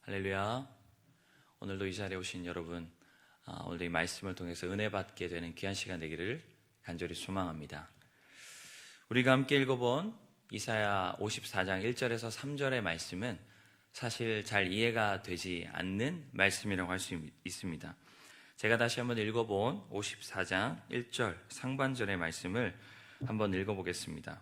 할렐루야. 오늘도 이 자리에 오신 여러분, 오늘도 이 말씀을 통해서 은혜 받게 되는 귀한 시간 되기를 간절히 소망합니다. 우리가 함께 읽어본 이사야 54장 1절에서 3절의 말씀은 사실 잘 이해가 되지 않는 말씀이라고 할 수 있습니다. 제가 다시 한번 읽어본 54장 1절 상반절의 말씀을 한번 읽어보겠습니다.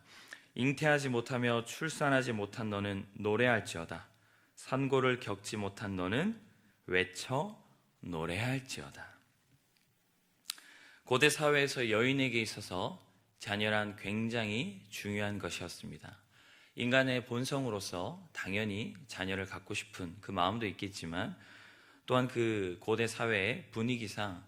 잉태하지 못하며 출산하지 못한 너는 노래할지어다. 산고를 겪지 못한 너는 외쳐 노래할지어다. 고대 사회에서 여인에게 있어서 자녀란 굉장히 중요한 것이었습니다. 인간의 본성으로서 당연히 자녀를 갖고 싶은 그 마음도 있겠지만 또한 그 고대 사회의 분위기상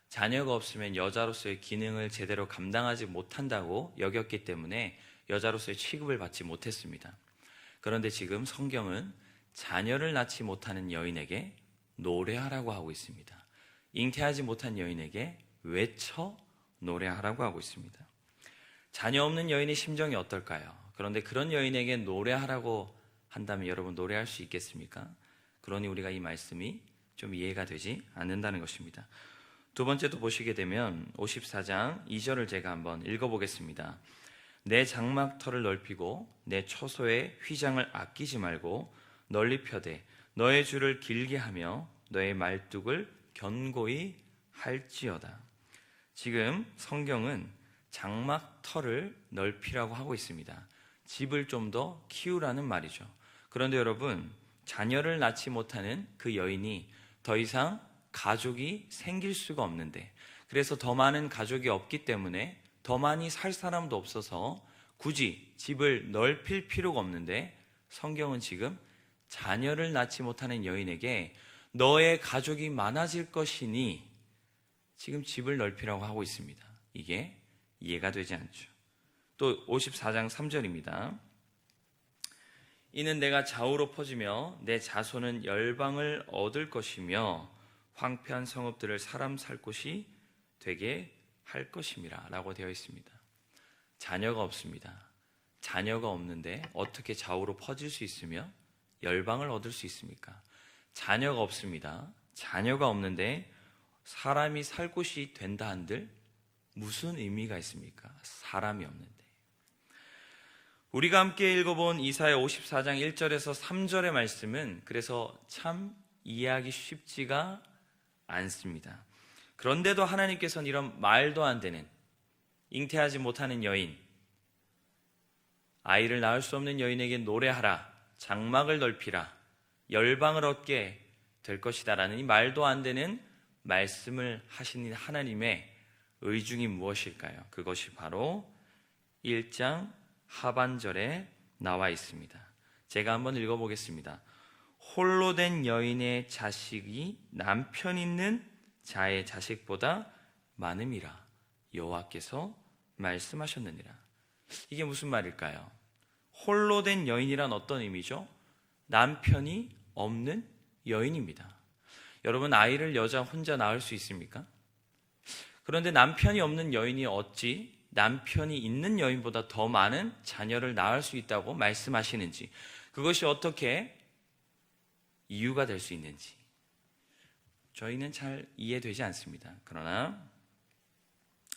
자녀가 없으면 여자로서의 기능을 제대로 감당하지 못한다고 여겼기 때문에 여자로서의 취급을 받지 못했습니다. 그런데 지금 성경은 자녀를 낳지 못하는 여인에게 노래하라고 하고 있습니다. 잉태하지 못한 여인에게 외쳐 노래하라고 하고 있습니다. 자녀 없는 여인의 심정이 어떨까요? 그런데 그런 여인에게 노래하라고 한다면 여러분 노래할 수 있겠습니까? 그러니 우리가 이 말씀이 좀 이해가 되지 않는다는 것입니다. 두 번째도 보시게 되면 54장 2절을 제가 한번 읽어보겠습니다. 내 장막터를 넓히고 내 처소의 휘장을 아끼지 말고 널리 펴되 너의 줄을 길게 하며 너의 말뚝을 견고히 할지어다. 지금 성경은 장막터를 넓히라고 하고 있습니다. 집을 좀 더 키우라는 말이죠. 그런데 여러분, 자녀를 낳지 못하는 그 여인이 더 이상 가족이 생길 수가 없는데, 그래서 더 많은 가족이 없기 때문에 더 많이 살 사람도 없어서 굳이 집을 넓힐 필요가 없는데, 성경은 지금 자녀를 낳지 못하는 여인에게 너의 가족이 많아질 것이니 지금 집을 넓히라고 하고 있습니다. 이게 이해가 되지 않죠. 또 54장 3절입니다. 이는 내가 좌우로 퍼지며 내 자손은 열방을 얻을 것이며 황폐한 성읍들을 사람 살 곳이 되게 할 것임이라 라고 되어 있습니다. 자녀가 없습니다. 자녀가 없는데 어떻게 좌우로 퍼질 수 있으며 열방을 얻을 수 있습니까? 자녀가 없습니다. 자녀가 없는데 사람이 살 곳이 된다 한들 무슨 의미가 있습니까? 사람이 없는데. 우리가 함께 읽어본 이사야 54장 1절에서 3절의 말씀은 그래서 참 이해하기 쉽지가 않습니다. 그런데도 하나님께서는 이런 말도 안 되는 잉태하지 못하는 여인, 아이를 낳을 수 없는 여인에게 노래하라, 장막을 넓히라, 열방을 얻게 될 것이다 라는 이 말도 안 되는 말씀을 하신 하나님의 의중이 무엇일까요? 그것이 바로 1장 하반절에 나와 있습니다. 제가 한번 읽어보겠습니다. 홀로 된 여인의 자식이 남편 있는 자의 자식보다 많음이라 여호와께서 말씀하셨느니라. 이게 무슨 말일까요? 홀로 된 여인이란 어떤 의미죠? 남편이 없는 여인입니다. 여러분, 아이를 여자 혼자 낳을 수 있습니까? 그런데 남편이 없는 여인이 어찌 남편이 있는 여인보다 더 많은 자녀를 낳을 수 있다고 말씀하시는지, 그것이 어떻게 이유가 될 수 있는지 저희는 잘 이해되지 않습니다. 그러나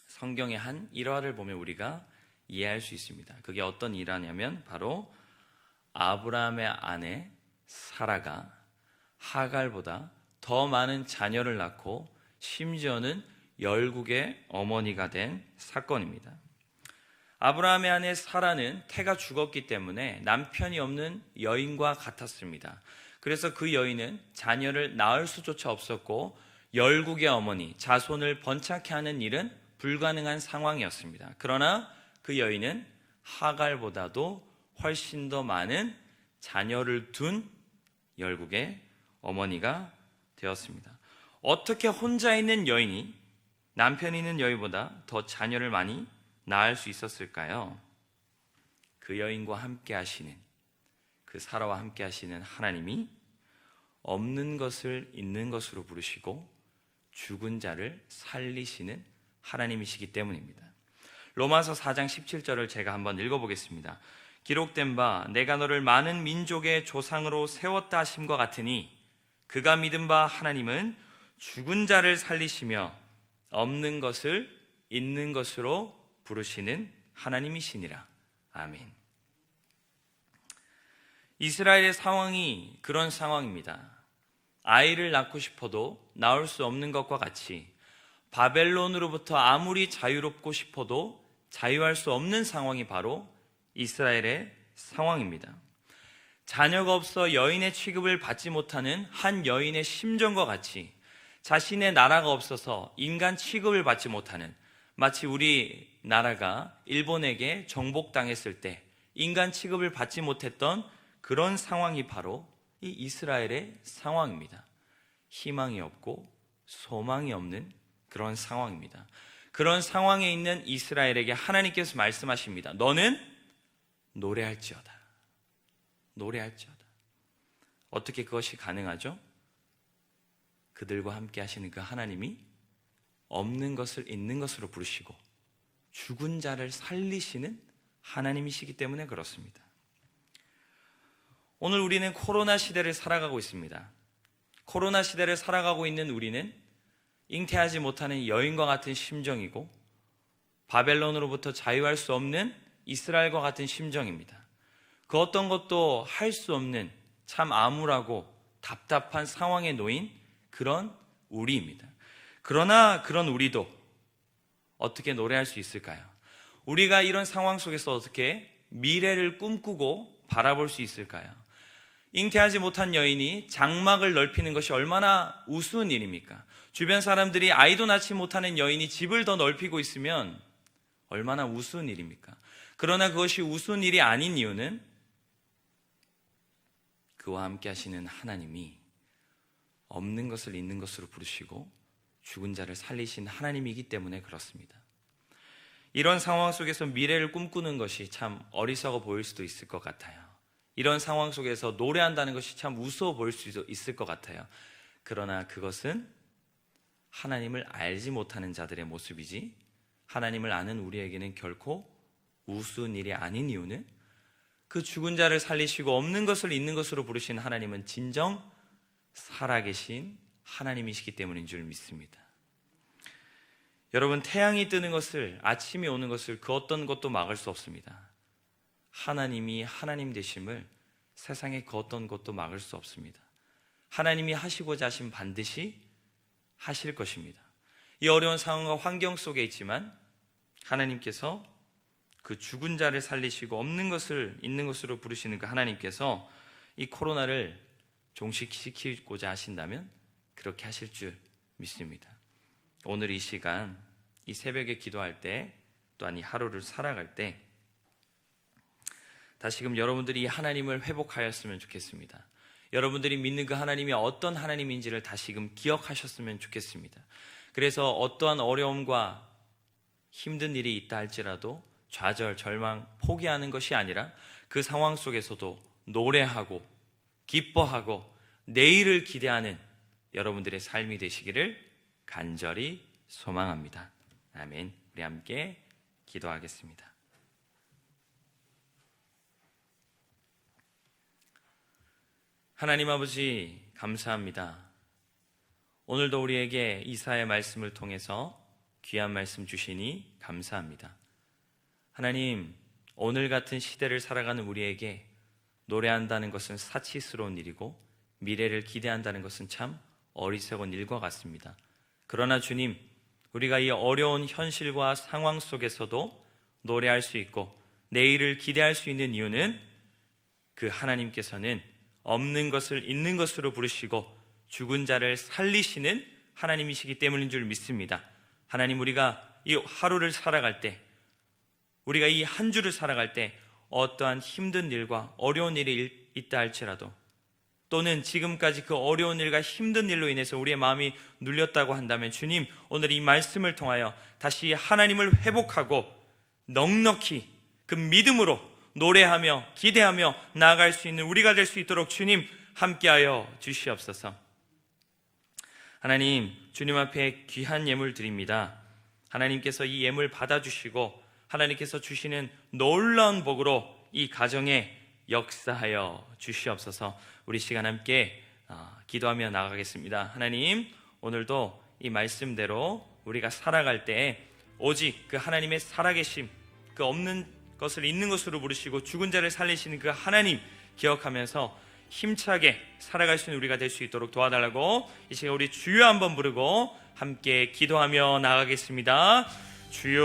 성경의 한 일화를 보면 우리가 이해할 수 있습니다. 그게 어떤 일화냐면 바로 아브라함의 아내 사라가 하갈보다 더 많은 자녀를 낳고 심지어는 열국의 어머니가 된 사건입니다. 아브라함의 아내 사라는 태가 죽었기 때문에 남편이 없는 여인과 같았습니다. 그래서 그 여인은 자녀를 낳을 수조차 없었고 열국의 어머니, 자손을 번창케 하는 일은 불가능한 상황이었습니다. 그러나 그 여인은 하갈보다도 훨씬 더 많은 자녀를 둔 열국의 어머니가 되었습니다. 어떻게 혼자 있는 여인이 남편이 있는 여인보다 더 자녀를 많이 낳을 수 있었을까요? 그 여인과 함께 하시는, 그 사라와 함께 하시는 하나님이 없는 것을 있는 것으로 부르시고 죽은 자를 살리시는 하나님이시기 때문입니다. 로마서 4장 17절을 제가 한번 읽어보겠습니다. 기록된 바 내가 너를 많은 민족의 조상으로 세웠다 하심과 같으니 그가 믿은 바 하나님은 죽은 자를 살리시며 없는 것을 있는 것으로 부르시는 하나님이시니라. 아멘. 이스라엘의 상황이 그런 상황입니다. 아이를 낳고 싶어도 낳을 수 없는 것과 같이 바벨론으로부터 아무리 자유롭고 싶어도 자유할 수 없는 상황이 바로 이스라엘의 상황입니다. 자녀가 없어 여인의 취급을 받지 못하는 한 여인의 심정과 같이 자신의 나라가 없어서 인간 취급을 받지 못하는, 마치 우리나라가 일본에게 정복당했을 때 인간 취급을 받지 못했던 그런 상황이 바로 이 이스라엘의 상황입니다. 희망이 없고 소망이 없는 그런 상황입니다. 그런 상황에 있는 이스라엘에게 하나님께서 말씀하십니다. 너는 노래할지어다. 노래할지어다. 어떻게 그것이 가능하죠? 그들과 함께 하시는 그 하나님이 없는 것을 있는 것으로 부르시고 죽은 자를 살리시는 하나님이시기 때문에 그렇습니다. 오늘 우리는 코로나 시대를 살아가고 있습니다. 코로나 시대를 살아가고 있는 우리는 잉태하지 못하는 여인과 같은 심정이고 바벨론으로부터 자유할 수 없는 이스라엘과 같은 심정입니다. 그 어떤 것도 할 수 없는 참 암울하고 답답한 상황에 놓인 그런 우리입니다. 그러나 그런 우리도 어떻게 노래할 수 있을까요? 우리가 이런 상황 속에서 어떻게 미래를 꿈꾸고 바라볼 수 있을까요? 잉태하지 못한 여인이 장막을 넓히는 것이 얼마나 우스운 일입니까? 주변 사람들이 아이도 낳지 못하는 여인이 집을 더 넓히고 있으면 얼마나 우스운 일입니까? 그러나 그것이 우스운 일이 아닌 이유는 그와 함께 하시는 하나님이 없는 것을 있는 것으로 부르시고 죽은 자를 살리신 하나님이기 때문에 그렇습니다. 이런 상황 속에서 미래를 꿈꾸는 것이 참 어리석어 보일 수도 있을 것 같아요. 이런 상황 속에서 노래한다는 것이 참 우스워 보일 수도 있을 것 같아요. 그러나 그것은 하나님을 알지 못하는 자들의 모습이지 하나님을 아는 우리에게는 결코 우스운 일이 아닌 이유는 그 죽은 자를 살리시고 없는 것을 있는 것으로 부르신 하나님은 진정 살아계신 하나님이시기 때문인 줄 믿습니다. 여러분, 태양이 뜨는 것을, 아침이 오는 것을 그 어떤 것도 막을 수 없습니다. 하나님이 하나님 되심을 세상의 그 어떤 것도 막을 수 없습니다. 하나님이 하시고자 하신 반드시 하실 것입니다. 이 어려운 상황과 환경 속에 있지만 하나님께서 그 죽은 자를 살리시고 없는 것을 있는 것으로 부르시는 그 하나님께서 이 코로나를 종식시키고자 하신다면 그렇게 하실 줄 믿습니다. 오늘 이 시간, 이 새벽에 기도할 때, 또한 이 하루를 살아갈 때 다시금 여러분들이 이 하나님을 회복하였으면 좋겠습니다. 여러분들이 믿는 그 하나님이 어떤 하나님인지를 다시금 기억하셨으면 좋겠습니다. 그래서 어떠한 어려움과 힘든 일이 있다 할지라도 좌절, 절망, 포기하는 것이 아니라 그 상황 속에서도 노래하고 기뻐하고 내일을 기대하는 여러분들의 삶이 되시기를 간절히 소망합니다. 아멘. 우리 함께 기도하겠습니다. 하나님 아버지, 감사합니다. 오늘도 우리에게 이사야의 말씀을 통해서 귀한 말씀 주시니 감사합니다. 하나님, 오늘 같은 시대를 살아가는 우리에게 노래한다는 것은 사치스러운 일이고 미래를 기대한다는 것은 참 어리석은 일과 같습니다. 그러나 주님, 우리가 이 어려운 현실과 상황 속에서도 노래할 수 있고 내일을 기대할 수 있는 이유는 그 하나님께서는 없는 것을 있는 것으로 부르시고 죽은 자를 살리시는 하나님이시기 때문인 줄 믿습니다. 하나님, 우리가 이 하루를 살아갈 때, 우리가 이 한 주를 살아갈 때 어떠한 힘든 일과 어려운 일이 있다 할지라도, 또는 지금까지 그 어려운 일과 힘든 일로 인해서 우리의 마음이 눌렸다고 한다면 주님, 오늘 이 말씀을 통하여 다시 하나님을 회복하고 넉넉히 그 믿음으로 노래하며 기대하며 나아갈 수 있는 우리가 될 수 있도록 주님 함께하여 주시옵소서. 하나님, 주님 앞에 귀한 예물 드립니다. 하나님께서 이 예물 받아주시고 하나님께서 주시는 놀라운 복으로 이 가정에 역사하여 주시옵소서. 우리 시간 함께 기도하며 나가겠습니다. 하나님, 오늘도 이 말씀대로 우리가 살아갈 때 오직 그 하나님의 살아계심, 그 없는 것을 있는 것으로 부르시고 죽은 자를 살리시는 그 하나님 기억하면서 힘차게 살아갈 수 있는 우리가 될 수 있도록 도와달라고 이 시간 우리 주여 한번 부르고 함께 기도하며 나가겠습니다. 주여.